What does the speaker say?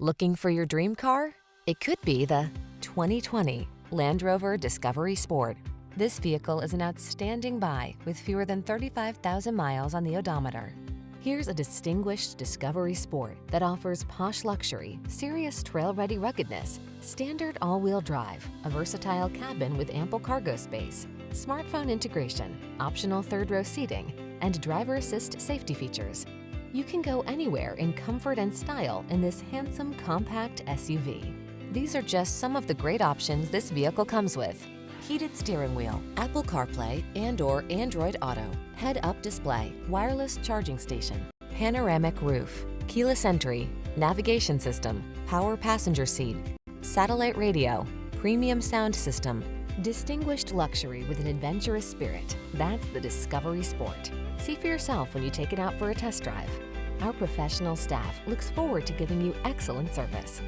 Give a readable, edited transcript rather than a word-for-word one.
Looking for your dream car? It could be the 2020 Landrover Discovery Sport. This vehicle is an outstanding buy with fewer than 35,000 miles on the odometer. Here's a distinguished Discovery Sport that offers posh luxury, serious trail-ready ruggedness, standard all-wheel drive, a versatile cabin with ample cargo space, smartphone integration, optional third-row seating, and driver assist safety features. You can go anywhere in comfort and style in this handsome, compact SUV. These are just some of the great options this vehicle comes with: heated steering wheel, Apple CarPlay and/or Android Auto, head-up display, wireless charging station, panoramic roof, keyless entry, navigation system, power passenger seat, satellite radio, premium sound system. Distinguished luxury with an adventurous spirit. That's the Discovery Sport. See for yourself when you take it out for a test drive. Our professional staff looks forward to giving you excellent service.